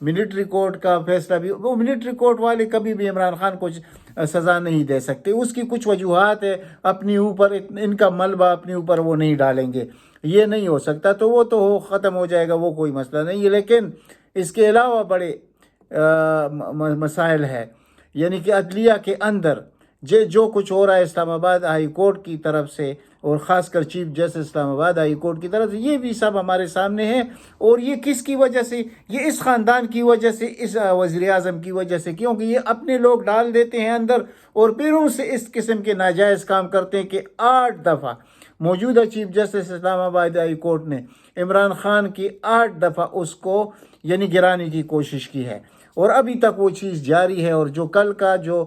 Military court کا فیصلہ بھی، وہ ملٹری کورٹ والے کبھی بھی عمران خان کو سزا نہیں دے سکتے. اس کی کچھ وجوہات ہے اپنی اوپر، ان کا ملبہ اپنے اوپر وہ نہیں ڈالیں گے، یہ نہیں ہو سکتا. تو وہ تو ختم ہو جائے گا، وہ کوئی مسئلہ نہیں ہے. لیکن اس کے علاوہ بڑے مسائل ہے، یعنی کہ عدلیہ کے اندر جو کچھ ہو رہا ہے اسلام آباد ہائی کورٹ کی طرف سے، اور خاص کر چیف جسٹس اسلام آباد ہائی کورٹ کی طرف سے، یہ بھی سب ہمارے سامنے ہے. اور یہ کس کی وجہ سے؟ یہ اس خاندان کی وجہ سے، اس وزیر اعظم کی وجہ سے، کیونکہ یہ اپنے لوگ ڈال دیتے ہیں اندر اور پھر ان سے اس قسم کے ناجائز کام کرتے ہیں. کہ 8 دفعہ موجودہ چیف جسٹس اسلام آباد ہائی کورٹ نے عمران خان کی 8 دفعہ اس کو یعنی گرانے کی کوشش کی ہے، اور ابھی تک وہ چیز جاری ہے. اور جو کل کا جو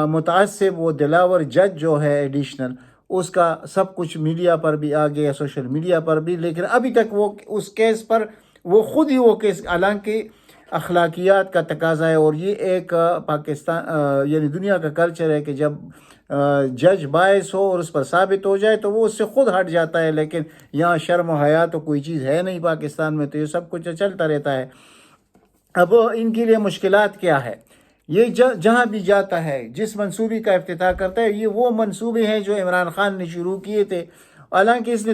متعصب وہ دلاور جج جو ہے ایڈیشنل، اس کا سب کچھ میڈیا پر بھی آ گیا، سوشل میڈیا پر بھی، لیکن ابھی تک وہ اس کیس پر وہ خود ہی وہ کیس، حالانکہ اخلاقیات کا تقاضا ہے. اور یہ ایک پاکستان یعنی دنیا کا کلچر ہے کہ جب جج باعث ہو اور اس پر ثابت ہو جائے تو وہ اس سے خود ہٹ جاتا ہے. لیکن یہاں شرم و حیا تو کوئی چیز ہے نہیں پاکستان میں، تو یہ سب کچھ چلتا رہتا ہے. اب ان کے لیے مشکلات کیا ہے؟ یہ جہاں بھی جاتا ہے، جس منصوبے کا افتتاح کرتا ہے، یہ وہ منصوبے ہیں جو عمران خان نے شروع کیے تھے، حالانکہ اس نے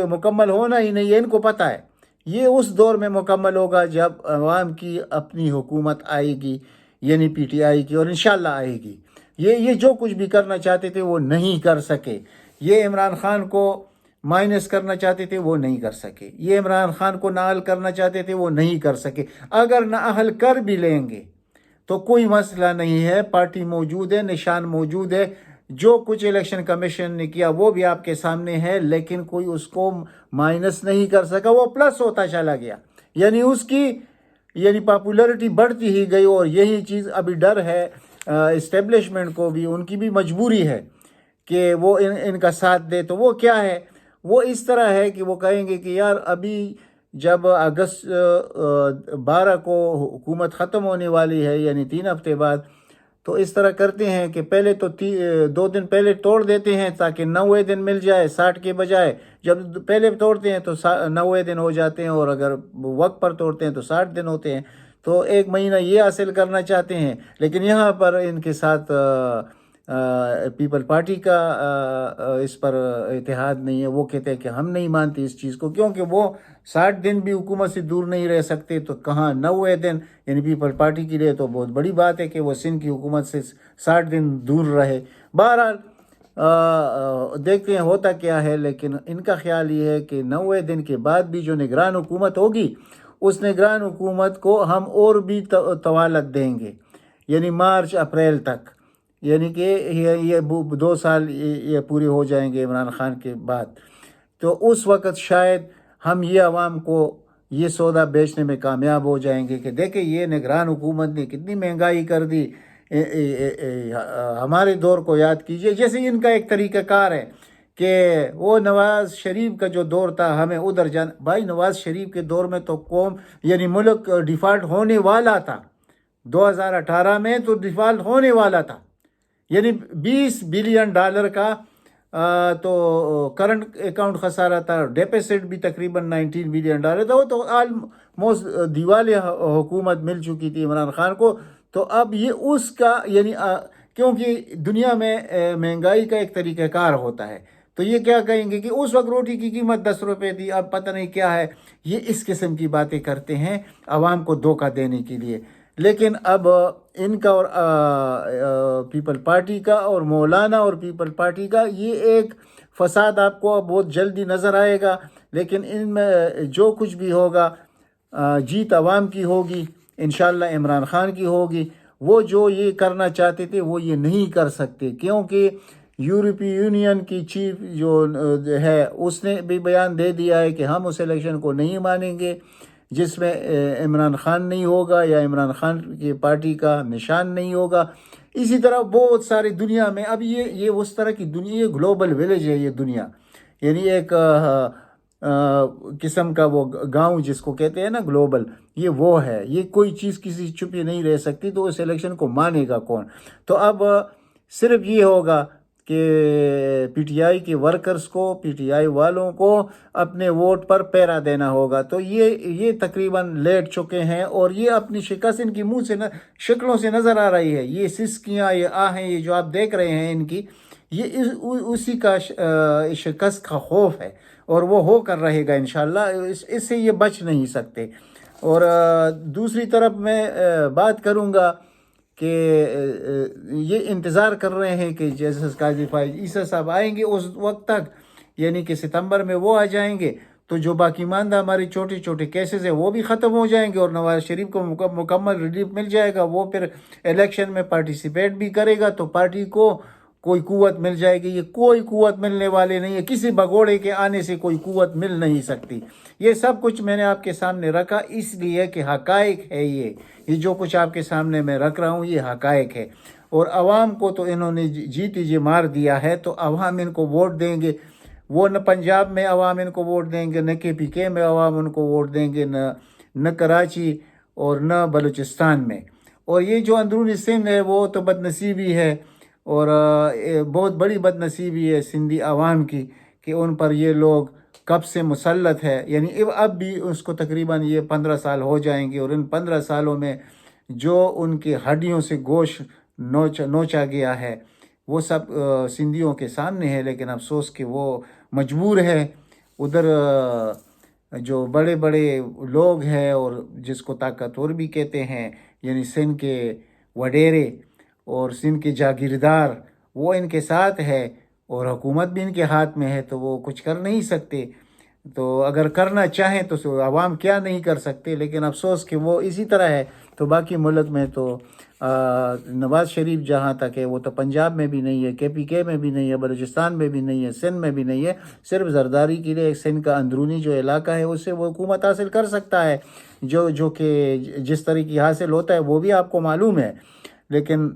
مکمل ہونا ہی نہیں ہے. ان کو پتہ ہے یہ اس دور میں مکمل ہوگا جب عوام کی اپنی حکومت آئے گی، یعنی پی ٹی آئی کی، اور انشاءاللہ آئے گی. یہ جو کچھ بھی کرنا چاہتے تھے وہ نہیں کر سکے. یہ عمران خان کو مائنس کرنا چاہتے تھے وہ نہیں کر سکے. یہ عمران خان کو نااہل کرنا چاہتے تھے وہ نہیں کر سکے. اگر نااہل کر بھی لیں گے تو کوئی مسئلہ نہیں ہے، پارٹی موجود ہے، نشان موجود ہے. جو کچھ الیکشن کمیشن نے کیا وہ بھی آپ کے سامنے ہے، لیکن کوئی اس کو مائنس نہیں کر سکا، وہ پلس ہوتا چلا گیا. یعنی اس کی پاپولیرٹی بڑھتی ہی گئی. اور یہی چیز ابھی ڈر ہے اسٹیبلشمنٹ کو بھی، ان کی بھی مجبوری ہے کہ وہ ان کا ساتھ دے. تو وہ کیا ہے؟ وہ اس طرح ہے کہ وہ کہیں گے کہ یار ابھی جب اگست 12 کو حکومت ختم ہونے والی ہے، یعنی 3 ہفتے بعد، تو اس طرح کرتے ہیں کہ پہلے تو 2 دن پہلے توڑ دیتے ہیں تاکہ 90 دن مل جائے 60 کے بجائے. جب پہلے توڑتے ہیں تو 90 دن ہو جاتے ہیں، اور اگر وقت پر توڑتے ہیں تو 60 دن ہوتے ہیں. تو 1 مہینہ یہ حاصل کرنا چاہتے ہیں. لیکن یہاں پر ان کے ساتھ پیپل پارٹی کا اس پر اتحاد نہیں ہے. وہ کہتے ہیں کہ ہم نہیں مانتے اس چیز کو، کیونکہ وہ 60 دن بھی حکومت سے دور نہیں رہ سکتے، تو کہاں 90 دن. یعنی پیپل پارٹی کے لیے تو بہت بڑی بات ہے کہ وہ سندھ کی حکومت سے 60 دن دور رہے. بہرحال دیکھتے ہیں ہوتا کیا ہے. لیکن ان کا خیال یہ ہے کہ 90 دن کے بعد بھی جو نگران حکومت ہوگی، اس نگران حکومت کو ہم اور بھی طوالت دیں گے، یعنی مارچ اپریل تک. یعنی کہ یہ 2 سال یہ پورے ہو جائیں گے عمران خان کے بعد. تو اس وقت شاید ہم یہ عوام کو یہ سودا بیچنے میں کامیاب ہو جائیں گے کہ دیکھیں یہ نگران حکومت نے کتنی مہنگائی کر دی. ہمارے دور کو یاد کیجئے. جیسے ان کا ایک طریقہ کار ہے کہ وہ نواز شریف کا جو دور تھا ہمیں ادھر جانا. بھائی نواز شریف کے دور میں تو قوم یعنی ملک ڈیفالٹ ہونے والا تھا. 2018 میں تو ڈیفالٹ ہونے والا تھا، یعنی $20 بلین کا تو کرنٹ اکاؤنٹ خسارہ تھا. ڈیپیسٹ بھی تقریباً $19 بلین تھا. وہ تو آلموسٹ دیوالیہ حکومت مل چکی تھی عمران خان کو. تو اب یہ اس کا یعنی کیونکہ دنیا میں مہنگائی کا ایک طریقہ کار ہوتا ہے، تو یہ کیا کہیں گے کہ اس وقت روٹی کی قیمت 10 روپے تھی، اب پتہ نہیں کیا ہے. یہ اس قسم کی باتیں کرتے ہیں عوام کو دھوکہ دینے کے لیے. لیکن اب ان کا اور پیپل پارٹی کا اور مولانا اور پیپل پارٹی کا یہ ایک فساد آپ کو بہت جلدی نظر آئے گا. لیکن ان میں جو کچھ بھی ہوگا جیت عوام کی ہوگی، انشاءاللہ عمران خان کی ہوگی. وہ جو یہ کرنا چاہتے تھے وہ یہ نہیں کر سکتے، کیونکہ یورپی یونین کی چیف جو ہے اس نے بھی بیان دے دیا ہے کہ ہم اس الیکشن کو نہیں مانیں گے جس میں عمران خان نہیں ہوگا یا عمران خان کی پارٹی کا نشان نہیں ہوگا. اسی طرح بہت ساری دنیا میں اب یہ اس طرح کی دنیا، یہ گلوبل ویلیج ہے یہ دنیا، یعنی ایک قسم کا وہ گاؤں جس کو کہتے ہیں نا گلوبل، یہ وہ ہے. یہ کوئی چیز کسی چھپی نہیں رہ سکتی. تو اس الیکشن کو مانے گا کون؟ تو اب صرف یہ ہوگا کہ پی ٹی آئی کے ورکرز کو، پی ٹی آئی والوں کو اپنے ووٹ پر پیرا دینا ہوگا۔ تو یہ تقریباً لیٹ چکے ہیں، اور یہ اپنی شکست ان کی منہ سے شکلوں سے نظر آ رہی ہے۔ یہ سسکیاں، یہ آہیں، یہ جو آپ دیکھ رہے ہیں ان کی، یہ اسی کا شکست کا خوف ہے، اور وہ ہو کر رہے گا انشاءاللہ۔ اس سے یہ بچ نہیں سکتے۔ اور دوسری طرف میں بات کروں گا کہ یہ انتظار کر رہے ہیں کہ جیسے قاضی فائز عیسیٰ صاحب آئیں گے اس وقت تک، یعنی کہ ستمبر میں وہ آ جائیں گے، تو جو باقی ماندہ ہماری چھوٹے چھوٹے کیسز ہیں وہ بھی ختم ہو جائیں گے، اور نواز شریف کو مکمل ریلیف مل جائے گا۔ وہ پھر الیکشن میں پارٹیسپیٹ بھی کرے گا، تو پارٹی کو کوئی قوت مل جائے گی۔ یہ کوئی قوت ملنے والے نہیں ہے، کسی بگوڑے کے آنے سے کوئی قوت مل نہیں سکتی۔ یہ سب کچھ میں نے آپ کے سامنے رکھا اس لیے کہ حقائق ہے۔ یہ جو کچھ آپ کے سامنے میں رکھ رہا ہوں یہ حقائق ہے، اور عوام کو تو انہوں نے جیتی جی مار دیا ہے، تو عوام ان کو ووٹ دیں گے۔ وہ نہ پنجاب میں عوام ان کو ووٹ دیں گے، نہ کے پی کے میں عوام ان کو ووٹ دیں گے، نہ کراچی اور نہ بلوچستان میں۔ اور یہ جو اندرونی سندھ ہے وہ تو بد نصیبی ہے، اور بہت بڑی بد نصیبی ہے سندھی عوام کی، کہ ان پر یہ لوگ کب سے مسلط ہے۔ یعنی اب بھی اس کو تقریباً یہ 15 سال ہو جائیں گے، اور ان 15 سالوں میں جو ان کے ہڈیوں سے گوشت نوچا گیا ہے وہ سب سندھیوں کے سامنے ہے۔ لیکن افسوس کہ وہ مجبور ہے، ادھر جو بڑے بڑے لوگ ہیں اور جس کو طاقتور بھی کہتے ہیں، یعنی سندھ کے وڈیرے اور سندھ کے جاگیردار، وہ ان کے ساتھ ہے، اور حکومت بھی ان کے ہاتھ میں ہے، تو وہ کچھ کر نہیں سکتے۔ تو اگر کرنا چاہیں تو عوام کیا نہیں کر سکتے، لیکن افسوس کہ وہ اسی طرح ہے۔ تو باقی ملک میں تو نواز شریف جہاں تک ہے وہ تو پنجاب میں بھی نہیں ہے، کے پی کے میں بھی نہیں ہے، بلوچستان میں بھی نہیں ہے، سندھ میں بھی نہیں ہے۔ صرف زرداری کے لیے سندھ کا اندرونی جو علاقہ ہے اس سے وہ حکومت حاصل کر سکتا ہے، جو کہ جس طریقے حاصل ہوتا ہے وہ بھی آپ کو معلوم ہے۔ لیکن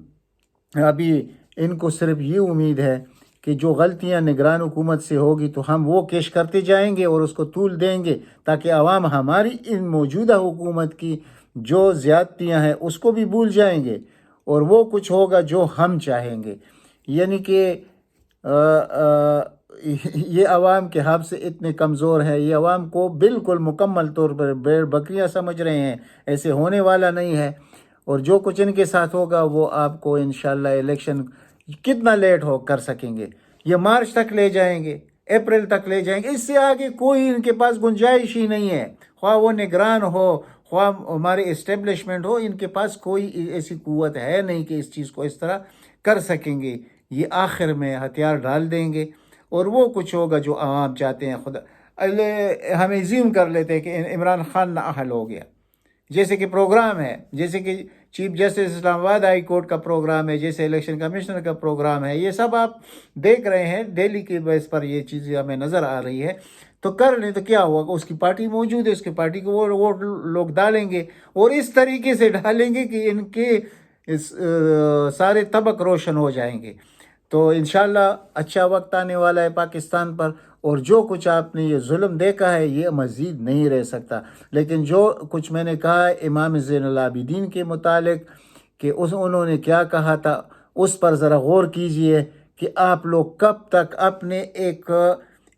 ابھی ان کو صرف یہ امید ہے کہ جو غلطیاں نگران حکومت سے ہوگی تو ہم وہ کیش کرتے جائیں گے اور اس کو طول دیں گے، تاکہ عوام ہماری ان موجودہ حکومت کی جو زیادتیاں ہیں اس کو بھی بھول جائیں گے، اور وہ کچھ ہوگا جو ہم چاہیں گے۔ یعنی کہ یہ عوام کے ہاتھ سے اتنے کمزور ہے، یہ عوام کو بالکل مکمل طور پر بھیڑ بکریاں سمجھ رہے ہیں، ایسے ہونے والا نہیں ہے۔ اور جو کچھ ان کے ساتھ ہوگا وہ آپ کو انشاءاللہ الیکشن کتنا لیٹ ہو کر سکیں گے، یہ مارچ تک لے جائیں گے، اپریل تک لے جائیں گے، اس سے آگے کوئی ان کے پاس گنجائش ہی نہیں ہے۔ خواہ وہ نگران ہو، خواہ ہمارے اسٹیبلشمنٹ ہو، ان کے پاس کوئی ایسی قوت ہے نہیں کہ اس چیز کو اس طرح کر سکیں گے۔ یہ آخر میں ہتھیار ڈال دیں گے، اور وہ کچھ ہوگا جو عوام چاہتے ہیں۔ خدا ہم ایزیوم کر لیتے ہیں کہ عمران خان نااہل ہو گیا، جیسے کہ پروگرام ہے، جیسے کہ چیف جسٹس اسلام آباد ہائی کورٹ کا پروگرام ہے، جیسے الیکشن کمیشنر کا پروگرام ہے، یہ سب آپ دیکھ رہے ہیں ڈیلی کی بیس پر یہ چیزیں ہمیں نظر آ رہی ہے۔ تو کر لیں تو کیا ہوا، اس کی پارٹی موجود ہے، اس کی پارٹی کو وہ ووٹ لوگ ڈالیں گے، اور اس طریقے سے ڈالیں گے کہ ان کے سارے طبق روشن ہو جائیں گے۔ تو انشاءاللہ اچھا وقت آنے والا ہے پاکستان پر، اور جو کچھ آپ نے یہ ظلم دیکھا ہے یہ مزید نہیں رہ سکتا۔ لیکن جو کچھ میں نے کہا امام زین العابدین کے متعلق کہ انہوں نے کیا کہا تھا، اس پر ذرا غور کیجئے کہ آپ لوگ کب تک اپنے ایک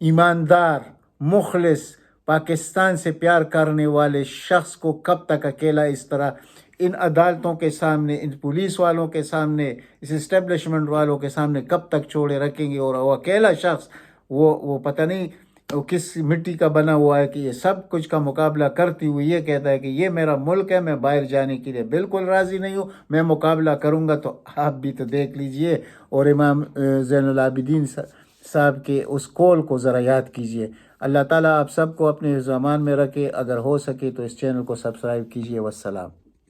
ایماندار، مخلص، پاکستان سے پیار کرنے والے شخص کو کب تک اکیلا اس طرح ان عدالتوں کے سامنے، ان پولیس والوں کے سامنے، اس اسٹیبلشمنٹ والوں کے سامنے کب تک چھوڑے رکھیں گے؟ اور وہ اکیلا شخص وہ پتہ نہیں وہ کس مٹی کا بنا ہوا ہے کہ یہ سب کچھ کا مقابلہ کرتی ہوئی یہ کہتا ہے کہ یہ میرا ملک ہے، میں باہر جانے کے لیے بالکل راضی نہیں ہوں، میں مقابلہ کروں گا۔ تو آپ بھی تو دیکھ لیجئے، اور امام زین العابدین صاحب کے اس قول کو ذرا یاد کیجئے۔ اللہ تعالیٰ آپ سب کو اپنے زمان میں رکھے، اگر ہو سکے تو اس چینل کو سبسکرائب کیجئے۔ والسلام۔